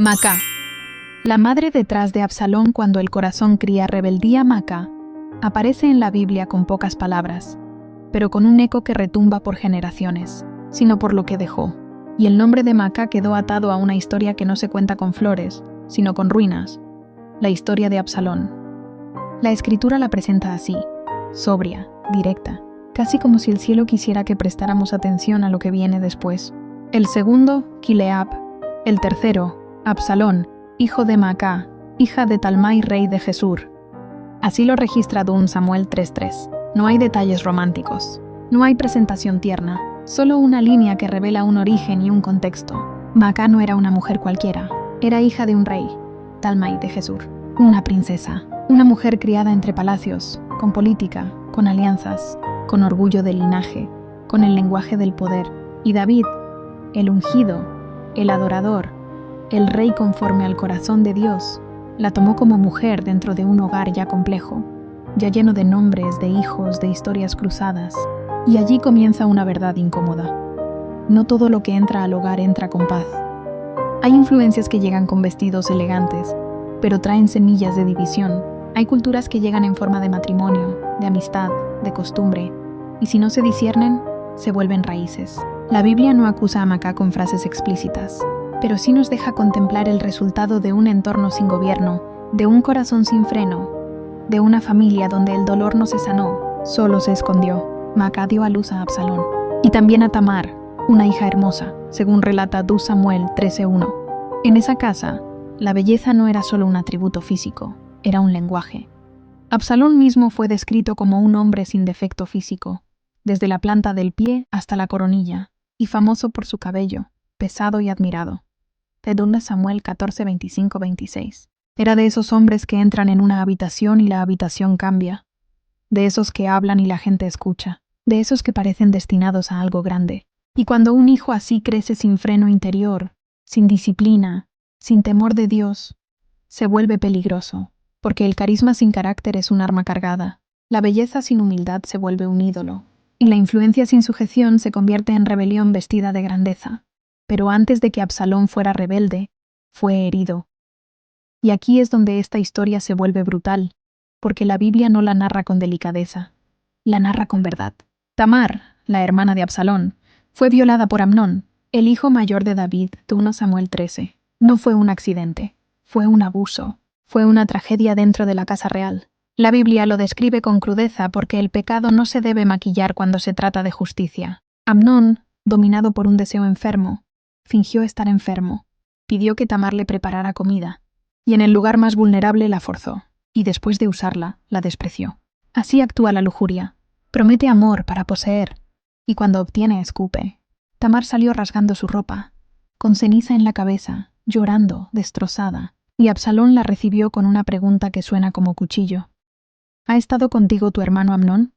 Maacá. La madre detrás de Absalón cuando el corazón cría rebeldía Maacá aparece en la Biblia con pocas palabras, pero con un eco que retumba por generaciones, sino por lo que dejó. Y el nombre de Maacá quedó atado a una historia que no se cuenta con flores, sino con ruinas, la historia de Absalón. La escritura la presenta así, sobria, directa, casi como si el cielo quisiera que prestáramos atención a lo que viene después. El segundo, Kileab. El tercero, Absalón, hijo de Maacá, hija de Talmai, rey de Gesur. Así lo registra 2 Samuel 3:3. No hay detalles románticos. No hay presentación tierna. Solo una línea que revela un origen y un contexto. Maacá no era una mujer cualquiera. Era hija de un rey, Talmai de Gesur. Una princesa. Una mujer criada entre palacios, con política, con alianzas, con orgullo de linaje, con el lenguaje del poder. Y David, el ungido, el adorador, el rey conforme al corazón de Dios, la tomó como mujer dentro de un hogar ya complejo, ya lleno de nombres, de hijos, de historias cruzadas. Y allí comienza una verdad incómoda. No todo lo que entra al hogar entra con paz. Hay influencias que llegan con vestidos elegantes, pero traen semillas de división. Hay culturas que llegan en forma de matrimonio, de amistad, de costumbre, y si no se disciernen, se vuelven raíces. La Biblia no acusa a Maacá con frases explícitas, pero sí nos deja contemplar el resultado de un entorno sin gobierno, de un corazón sin freno, de una familia donde el dolor no se sanó, solo se escondió. Maacá dio a luz a Absalón, y también a Tamar, una hija hermosa, según relata 2 Samuel 13:1. En esa casa, la belleza no era solo un atributo físico, era un lenguaje. Absalón mismo fue descrito como un hombre sin defecto físico, desde la planta del pie hasta la coronilla, y famoso por su cabello, pesado y admirado. De 2 Samuel 14:25-26. Era de esos hombres que entran en una habitación y la habitación cambia. De esos que hablan y la gente escucha. De esos que parecen destinados a algo grande. Y cuando un hijo así crece sin freno interior, sin disciplina, sin temor de Dios, se vuelve peligroso, porque el carisma sin carácter es un arma cargada. La belleza sin humildad se vuelve un ídolo. Y la influencia sin sujeción se convierte en rebelión vestida de grandeza. Pero antes de que Absalón fuera rebelde, fue herido. Y aquí es donde esta historia se vuelve brutal, porque la Biblia no la narra con delicadeza, la narra con verdad. Tamar, la hermana de Absalón, fue violada por Amnón, el hijo mayor de David, 2 Samuel 13. No fue un accidente, fue un abuso, fue una tragedia dentro de la casa real. La Biblia lo describe con crudeza porque el pecado no se debe maquillar cuando se trata de justicia. Amnón, dominado por un deseo enfermo, fingió estar enfermo, pidió que Tamar le preparara comida, y en el lugar más vulnerable la forzó, y después de usarla, la despreció. Así actúa la lujuria. Promete amor para poseer, y cuando obtiene escupe. Tamar salió rasgando su ropa, con ceniza en la cabeza, llorando, destrozada, y Absalón la recibió con una pregunta que suena como cuchillo. ¿Ha estado contigo tu hermano Amnón?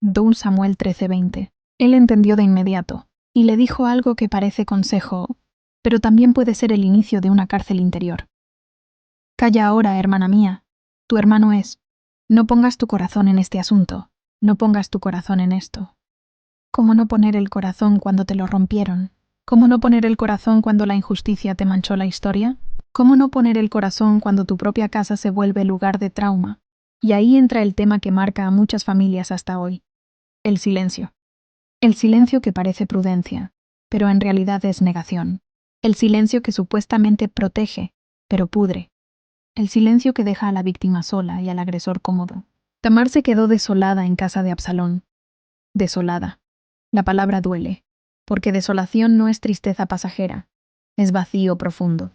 2 Samuel 13:20. Él entendió de inmediato, y le dijo algo que parece consejo, pero también puede ser el inicio de una cárcel interior. Calla ahora, hermana mía. Tu hermano es. No pongas tu corazón en este asunto. No pongas tu corazón en esto. ¿Cómo no poner el corazón cuando te lo rompieron? ¿Cómo no poner el corazón cuando la injusticia te manchó la historia? ¿Cómo no poner el corazón cuando tu propia casa se vuelve lugar de trauma? Y ahí entra el tema que marca a muchas familias hasta hoy. El silencio. El silencio que parece prudencia, pero en realidad es negación. El silencio que supuestamente protege, pero pudre. El silencio que deja a la víctima sola y al agresor cómodo. Tamar se quedó desolada en casa de Absalón. Desolada. La palabra duele, porque desolación no es tristeza pasajera, es vacío profundo.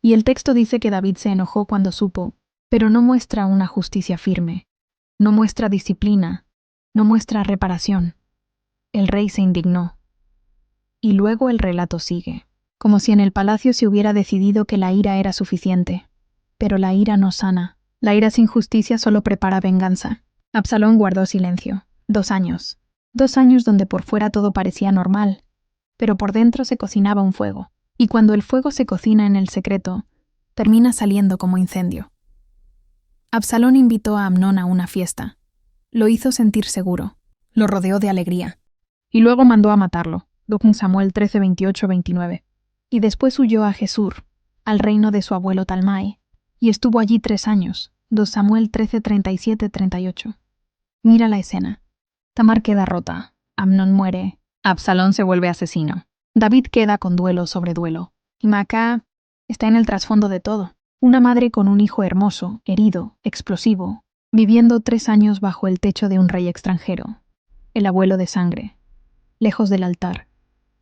Y el texto dice que David se enojó cuando supo, pero no muestra una justicia firme, no muestra disciplina, no muestra reparación. El rey se indignó. Y luego el relato sigue, como si en el palacio se hubiera decidido que la ira era suficiente. Pero la ira no sana. La ira sin justicia solo prepara venganza. Absalón guardó silencio. 2 años. 2 años donde por fuera todo parecía normal, pero por dentro se cocinaba un fuego. Y cuando el fuego se cocina en el secreto, termina saliendo como incendio. Absalón invitó a Amnón a una fiesta. Lo hizo sentir seguro. Lo rodeó de alegría. Y luego mandó a matarlo. 2 Samuel 13:28-29. Y después huyó a Gesur, al reino de su abuelo Talmai, y estuvo allí 3 años. 2 Samuel 13, 37, 38. Mira la escena. Tamar queda rota, Amnón muere, Absalón se vuelve asesino. David queda con duelo sobre duelo, y Maacá está en el trasfondo de todo. Una madre con un hijo hermoso, herido, explosivo, viviendo 3 años bajo el techo de un rey extranjero. El abuelo de sangre, lejos del altar,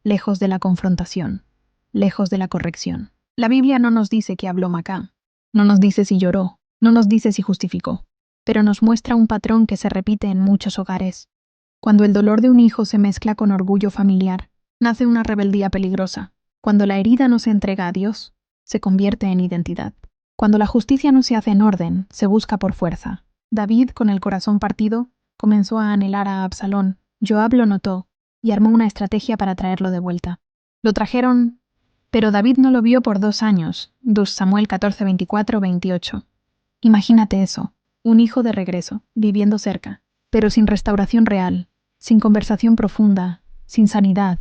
lejos de la confrontación, lejos de la corrección. La Biblia no nos dice que habló Maacá, no nos dice si lloró, no nos dice si justificó, pero nos muestra un patrón que se repite en muchos hogares. Cuando el dolor de un hijo se mezcla con orgullo familiar, nace una rebeldía peligrosa. Cuando la herida no se entrega a Dios, se convierte en identidad. Cuando la justicia no se hace en orden, se busca por fuerza. David, con el corazón partido, comenzó a anhelar a Absalón. Joab lo notó y armó una estrategia para traerlo de vuelta. Lo trajeron, pero David no lo vio por 2 años. 2 Samuel 14, 24, 28. Imagínate eso, un hijo de regreso, viviendo cerca, pero sin restauración real, sin conversación profunda, sin sanidad,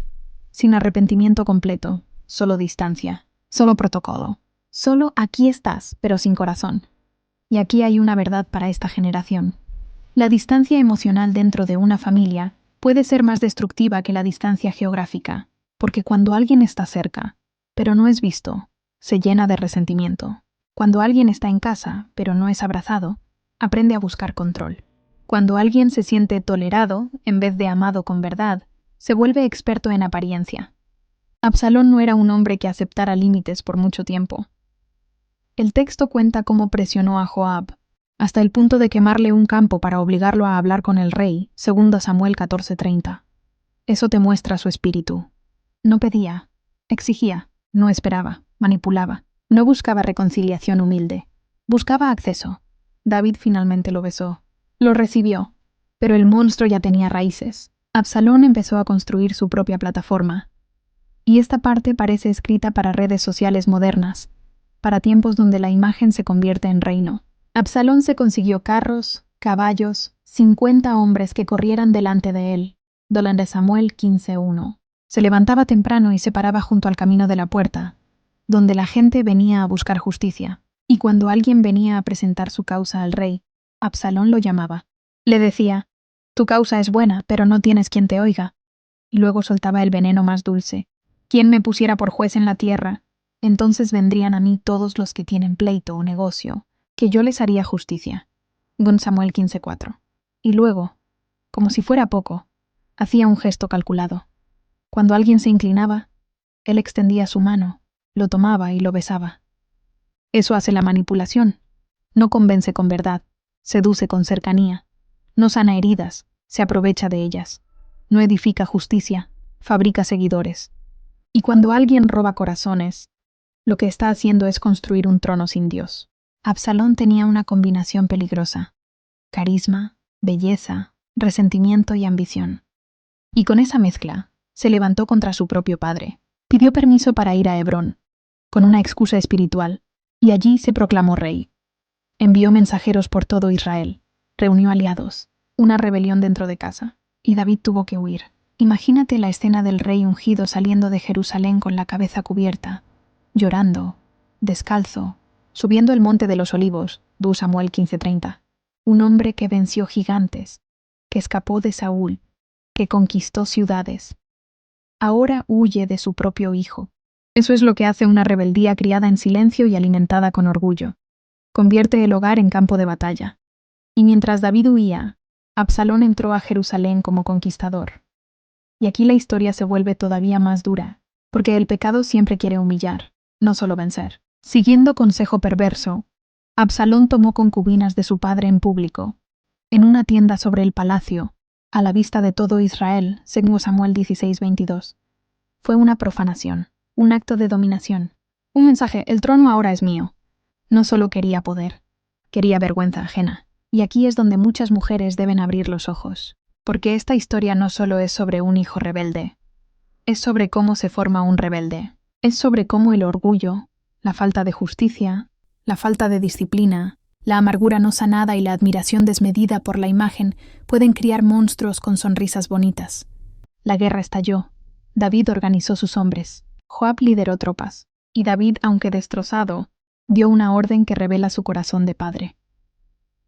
sin arrepentimiento completo, solo distancia, solo protocolo. Solo aquí estás, pero sin corazón. Y aquí hay una verdad para esta generación. La distancia emocional dentro de una familia puede ser más destructiva que la distancia geográfica, porque cuando alguien está cerca, pero no es visto, se llena de resentimiento. Cuando alguien está en casa, pero no es abrazado, aprende a buscar control. Cuando alguien se siente tolerado, en vez de amado con verdad, se vuelve experto en apariencia. Absalón no era un hombre que aceptara límites por mucho tiempo. El texto cuenta cómo presionó a Joab, hasta el punto de quemarle un campo para obligarlo a hablar con el rey, 2 Samuel 14:30. Eso te muestra su espíritu. No pedía, exigía, no esperaba, manipulaba, no buscaba reconciliación humilde, buscaba acceso. David finalmente lo besó. Lo recibió, pero el monstruo ya tenía raíces. Absalón empezó a construir su propia plataforma. Y esta parte parece escrita para redes sociales modernas, para tiempos donde la imagen se convierte en reino. Absalón se consiguió carros, caballos, 50 hombres que corrieran delante de él. 2 Samuel 15:1. Se levantaba temprano y se paraba junto al camino de la puerta, donde la gente venía a buscar justicia. Y cuando alguien venía a presentar su causa al rey, Absalón lo llamaba. Le decía, tu causa es buena, pero no tienes quien te oiga. Y luego soltaba el veneno más dulce. ¿Quién me pusiera por juez en la tierra? Entonces vendrían a mí todos los que tienen pleito o negocio, que yo les haría justicia. 2 Samuel 15:4. Y luego, como si fuera poco, hacía un gesto calculado. Cuando alguien se inclinaba, él extendía su mano, lo tomaba y lo besaba. Eso hace la manipulación. No convence con verdad, seduce con cercanía. No sana heridas, se aprovecha de ellas. No edifica justicia, fabrica seguidores. Y cuando alguien roba corazones, lo que está haciendo es construir un trono sin Dios. Absalón tenía una combinación peligrosa: carisma, belleza, resentimiento y ambición. Y con esa mezcla, se levantó contra su propio padre. Pidió permiso para ir a Hebrón, con una excusa espiritual, y allí se proclamó rey. Envió mensajeros por todo Israel, reunió aliados, una rebelión dentro de casa, y David tuvo que huir. Imagínate la escena del rey ungido saliendo de Jerusalén con la cabeza cubierta, llorando, descalzo, subiendo el monte de los olivos, 2 Samuel 15:30. Un hombre que venció gigantes, que escapó de Saúl, que conquistó ciudades. Ahora huye de su propio hijo. Eso es lo que hace una rebeldía criada en silencio y alimentada con orgullo. Convierte el hogar en campo de batalla. Y mientras David huía, Absalón entró a Jerusalén como conquistador. Y aquí la historia se vuelve todavía más dura, porque el pecado siempre quiere humillar, no solo vencer. Siguiendo consejo perverso, Absalón tomó concubinas de su padre en público, en una tienda sobre el palacio, a la vista de todo Israel, 2 Samuel 16:22. Fue una profanación, un acto de dominación, un mensaje: el trono ahora es mío. No solo quería poder, quería vergüenza ajena. Y aquí es donde muchas mujeres deben abrir los ojos, porque esta historia no solo es sobre un hijo rebelde, es sobre cómo se forma un rebelde, es sobre cómo el orgullo, la falta de justicia, la falta de disciplina, la amargura no sanada y la admiración desmedida por la imagen pueden criar monstruos con sonrisas bonitas. La guerra estalló. David organizó sus hombres. Joab lideró tropas. Y David, aunque destrozado, dio una orden que revela su corazón de padre.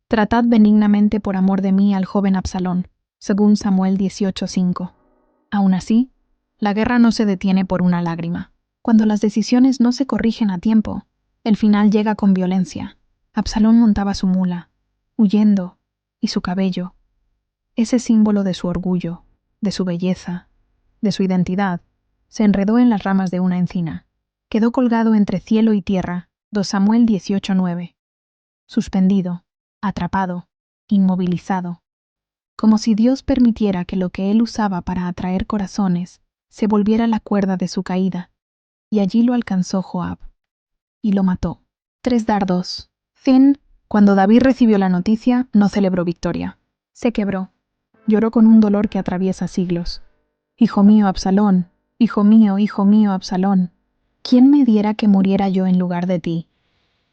Tratad benignamente por amor de mí al joven Absalón, según Samuel 18:5. Aún así, la guerra no se detiene por una lágrima. Cuando las decisiones no se corrigen a tiempo, el final llega con violencia. Absalón montaba su mula, huyendo, y su cabello, ese símbolo de su orgullo, de su belleza, de su identidad, se enredó en las ramas de una encina. Quedó colgado entre cielo y tierra, 2 Samuel 18:9. Suspendido, atrapado, inmovilizado. Como si Dios permitiera que lo que él usaba para atraer corazones se volviera la cuerda de su caída. Y allí lo alcanzó Joab. Y lo mató. 3 dardos. Fin. Cuando David recibió la noticia, no celebró victoria. Se quebró. Lloró con un dolor que atraviesa siglos. Hijo mío, Absalón. Hijo mío, Absalón. ¿Quién me diera que muriera yo en lugar de ti?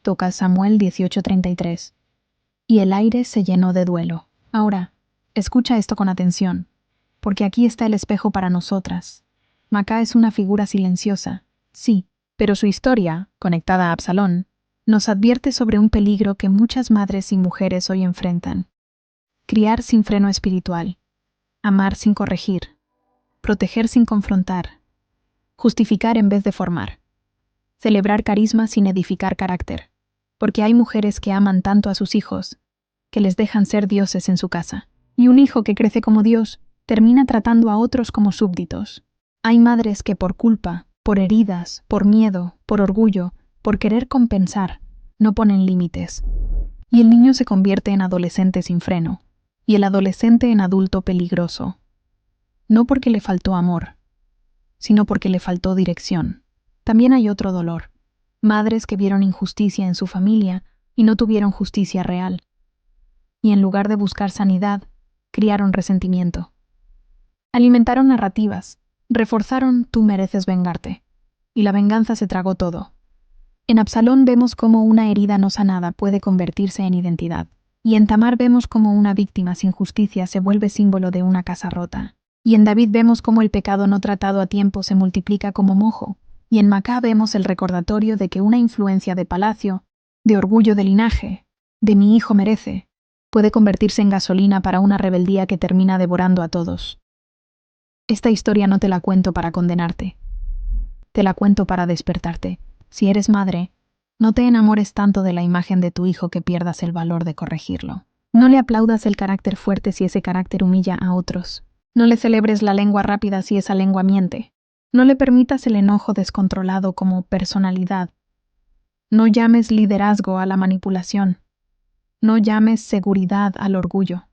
Toca Samuel 18:33. Y el aire se llenó de duelo. Ahora, escucha esto con atención, porque aquí está el espejo para nosotras. Macá es una figura silenciosa, sí, pero su historia, conectada a Absalón, nos advierte sobre un peligro que muchas madres y mujeres hoy enfrentan. Criar sin freno espiritual, amar sin corregir, proteger sin confrontar, justificar en vez de formar, celebrar carisma sin edificar carácter, porque hay mujeres que aman tanto a sus hijos, que les dejan ser dioses en su casa. Y un hijo que crece como Dios termina tratando a otros como súbditos. Hay madres que por culpa, por heridas, por miedo, por orgullo, por querer compensar, no ponen límites. Y el niño se convierte en adolescente sin freno, y el adolescente en adulto peligroso. No porque le faltó amor, sino porque le faltó dirección. También hay otro dolor. Madres que vieron injusticia en su familia y no tuvieron justicia real. Y en lugar de buscar sanidad, criaron resentimiento. Alimentaron narrativas, reforzaron tú mereces vengarte, y la venganza se tragó todo. En Absalón vemos cómo una herida no sanada puede convertirse en identidad, y en Tamar vemos cómo una víctima sin justicia se vuelve símbolo de una casa rota, y en David vemos cómo el pecado no tratado a tiempo se multiplica como mojo, y en Macá vemos el recordatorio de que una influencia de palacio, de orgullo de linaje, de mi hijo merece, puede convertirse en gasolina para una rebeldía que termina devorando a todos. Esta historia no te la cuento para condenarte. Te la cuento para despertarte. Si eres madre, no te enamores tanto de la imagen de tu hijo que pierdas el valor de corregirlo. No le aplaudas el carácter fuerte si ese carácter humilla a otros. No le celebres la lengua rápida si esa lengua miente. No le permitas el enojo descontrolado como personalidad. No llames liderazgo a la manipulación. No llames seguridad al orgullo.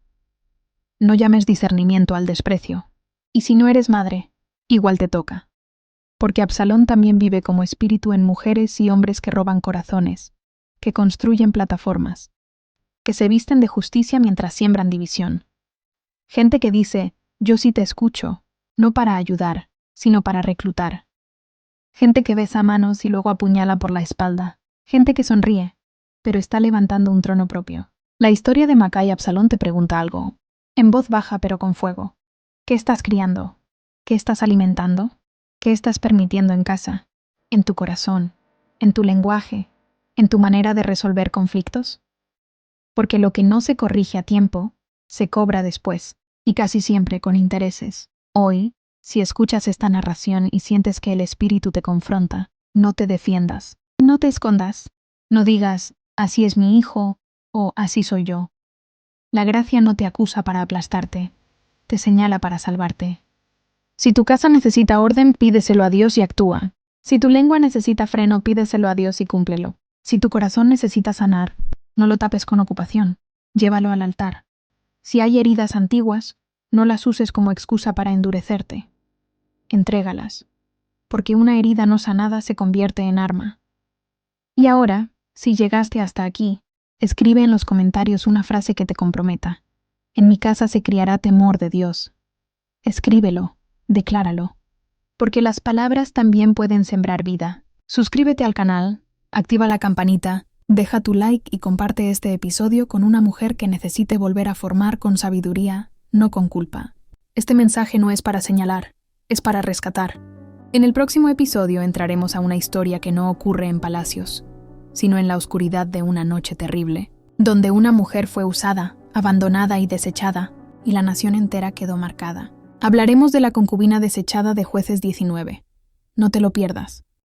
No llames discernimiento al desprecio. Y si no eres madre, igual te toca. Porque Absalón también vive como espíritu en mujeres y hombres que roban corazones, que construyen plataformas, que se visten de justicia mientras siembran división. Gente que dice, yo sí te escucho, no para ayudar, sino para reclutar. Gente que besa manos y luego apuñala por la espalda. Gente que sonríe, pero está levantando un trono propio. La historia de Macá y Absalón te pregunta algo, en voz baja pero con fuego. ¿Qué estás criando? ¿Qué estás alimentando? ¿Qué estás permitiendo en casa? ¿En tu corazón? ¿En tu lenguaje? ¿En tu manera de resolver conflictos? Porque lo que no se corrige a tiempo, se cobra después, y casi siempre con intereses. Hoy, si escuchas esta narración y sientes que el espíritu te confronta, no te defiendas, no te escondas, no digas, así es mi hijo, o así soy yo. La gracia no te acusa para aplastarte, te señala para salvarte. Si tu casa necesita orden, pídeselo a Dios y actúa. Si tu lengua necesita freno, pídeselo a Dios y cúmplelo. Si tu corazón necesita sanar, no lo tapes con ocupación, llévalo al altar. Si hay heridas antiguas, no las uses como excusa para endurecerte. Entrégalas, porque una herida no sanada se convierte en arma. Y ahora, si llegaste hasta aquí, escribe en los comentarios una frase que te comprometa. En mi casa se criará temor de Dios. Escríbelo, decláralo, porque las palabras también pueden sembrar vida. Suscríbete al canal, activa la campanita, deja tu like y comparte este episodio con una mujer que necesite volver a formar con sabiduría, no con culpa. Este mensaje no es para señalar, es para rescatar. En el próximo episodio entraremos a una historia que no ocurre en palacios, sino en la oscuridad de una noche terrible, donde una mujer fue usada, abandonada y desechada, y la nación entera quedó marcada. Hablaremos de la concubina desechada de Jueces 19. No te lo pierdas.